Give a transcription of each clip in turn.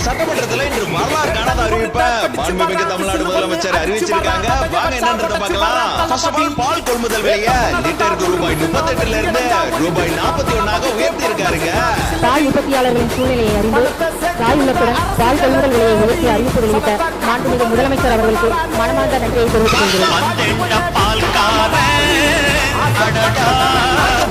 சட்டமன்றத்தில் இன்று வரலாறு காணாத அறிவிப்ப மாண்புமிகு தமிழ்நாடு முதலமைச்சர் அறிவிச்சிருக்காங்க. வாங்க என்னன்றத பார்க்கலாம். பால் கொள்முதல் விலைய லிட்டருக்கு ரூபாய் 38 இருந்து ரூபாய் 41 உயர்த்தி இருக்காருங்க. பால் உற்பத்தியாளர்களின் சூழ்நிலையை அறிந்து தாய் உள்ளத்துடன் பால் கொள்முதல் விலையை உயர்த்தி அறிவிப்பு வெளியிட்ட மாண்புமிகு முதலமைச்சர் அவர்களுக்கு மனமார்ந்த நன்றியை தெரிவித்துக்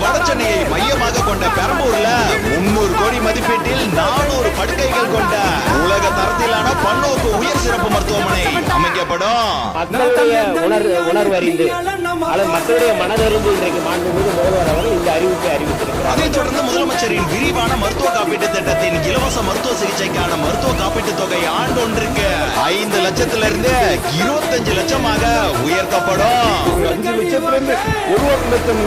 வடசென்னையை மையமாக கொண்ட பெரம்பூர்ல 300 கோடி மதிப்பீட்டில் 400 படுக்கைகள் கொண்ட உலக தரத்திலான பன்னோக்கு உயர் சிறப்பு மருத்துவமனை அமைக்கப்படும். மக்களுடைய உணர்வு அறிந்து மக்களுடைய மனதறிந்து இன்றைக்கு மாண்புமிகு முதல்வர் அவர்கள் இந்த அறிவிப்பை அறிவித்திருக்கிறார். அதைத் தொடர்ந்து முதலமைச்சரின் விரிவான மருத்துவ காப்பீட்டு திட்டத்தின் இலவச மருத்துவ சிகிச்சைக்கான மருத்துவ காப்பீட்டு தொகை ஆண்டொன்றுக்கு 5 லட்சத்திலிருந்து 25 லட்சமாக உயர்த்தப்படும். 5 லட்சத்திலிருந்து 1 லட்சம்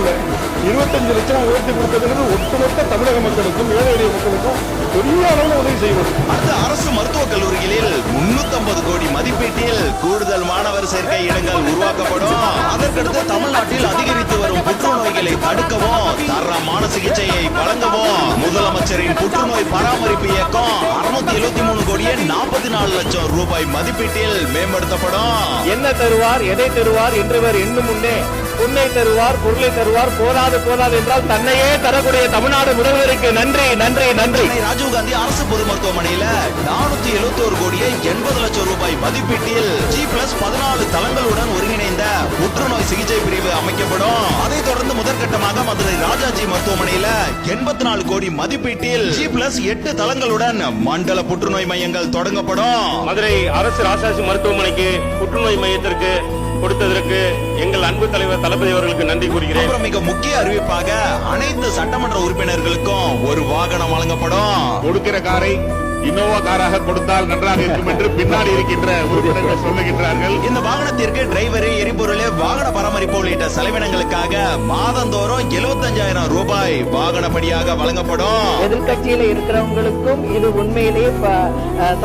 25 லட்சம் உயர்த்தி கொடுத்தது ஒட்டுமொத்த தமிழக மக்களுக்கும் ஏழை எளிய மக்களுக்கும் பெரிய அளவில் உதவி செய்வது. அடுத்த அரசு மருத்துவக் கல்லூரிகளில் 350 கோடி மதிப்பீட்டில் கூடுதல் மாணவர் சேர்க்கை இடங்கள் உருவாக்கப்படும். அதற்கடுத்து தமிழ்நாட்டில் அதிகரித்து வரும் புற்றுநோய்களை தடுக்கவும் தரமான சிகிச்சையை வழங்கவும் முதலமைச்சரின் புற்றுநோய் பராமரிப்பு இயக்கம் 673 கோடியே 44 லட்சம் ரூபாய் மதிப்பீட்டில் மேம்படுத்தப்படும். என்ன தருவார், எதை தருவார் என்றவர் எண்ணும் முன்னே பொன்னை தருவார், பொருளை தருவார், போதாது என்றால் தன்னையே தரக்கூடிய தமிழ்நாடு முதல்வருக்கு நன்றி நன்றி நன்றி. ராஜீவ்காந்தி அரசு பொது மருத்துவமனையில 471 கோடியே 80 லட்சம் ரூபாய் மதிப்பீட்டில் G+14 தளங்களுடன் ஒருங்கிணைந்த புற்றுநோய் சிகிச்சை பிரிவு அமைக்கப்படும். அதைத் தொடர்ந்து முதற்கட்டமாக மதுரை ராஜாஜி மருத்துவமனையில 84 கோடி மதிப்பீட்டில் G+8 தளங்களுடன் மண்டல புற்றுநோய் மையங்கள் தொடங்கப்படும். மதுரை அரசு ராஜாஜி மருத்துவமனைக்கு புற்றுநோய் மையத்திற்கு கொடுத்ததற்கு எங்கள் அன்பு தலைவர் தளபதி அவர்களுக்கு நன்றி கூறுகிறேன். மிக முக்கிய அறிவிப்பாக அனைத்து சட்டமன்ற உறுப்பினர்களுக்கும் ஒரு வாகனம் வழங்கப்படும். கொடுக்கிற காரை இனோவா காராக கொடுத்தால் நன்றாக இருக்கும் என்று பின்னாடி இருக்கின்ற உறுப்பினர்கள் சொல்லுகின்றார்கள். இந்த வாகனத்திற்கு டிரைவர், எரிபொருள், வாகன பராமரிப்பு உள்ளிட்ட செலவினங்களுக்காக மாதந்தோறும் 75,000 ரூபாய் வாகனப்படியாக வழங்கப்படும். எதிர்கட்சியில இருக்கிறவங்களுக்கும் இது உண்மையிலேயே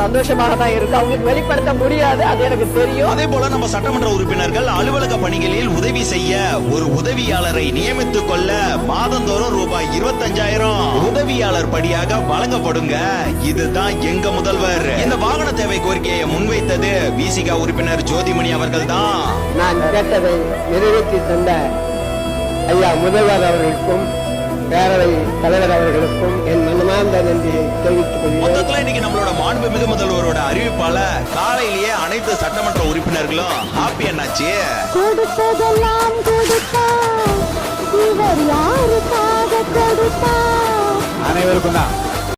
சந்தோஷமாக தான் இருக்கு. அவங்களுக்கு வெளிப்படுத்த முடியாது, அது எனக்கு தெரியும். அதே போல நம்ம சட்டமன்ற உறுப்பினர்கள் அலுவலக பணிகளில் உதவி செய்ய ஒரு உதவியாளரை நியமித்துக் கொள்ள மாதந்தோறும் ரூபாய் 25,000 உதவியாளர் படியாக வழங்கப்படுங்க. இதுதான் எங்க முதல்வர் இந்த வாகன தேவை கோரிக்கையை முன்வைத்தது விசிக உறுப்பினர் ஜோதிமணி அவர்கள் தான். நான் கேட்டதை நிறைவேற்றி தந்த ஐயா முதல்வர் அவர்களுக்கும் பேரவை தலைவர் அவர்களுக்கும் என் மனமார்ந்த நன்றியை தெரிவித்துக் கொள்கிறேன். இன்னைக்கு நம்மளோட மாண்புமிகு முதல்வரோட அறிவிப்பால காலையிலேயே அனைத்து சட்டமன்ற உறுப்பினர்களும் ஹாப்பி என்னாச்சு. கொடுத்ததெல்லாம் கொடுத்தார், இவர் யாருக்காக கொடுத்தார்? அனைவருக்கும் தான்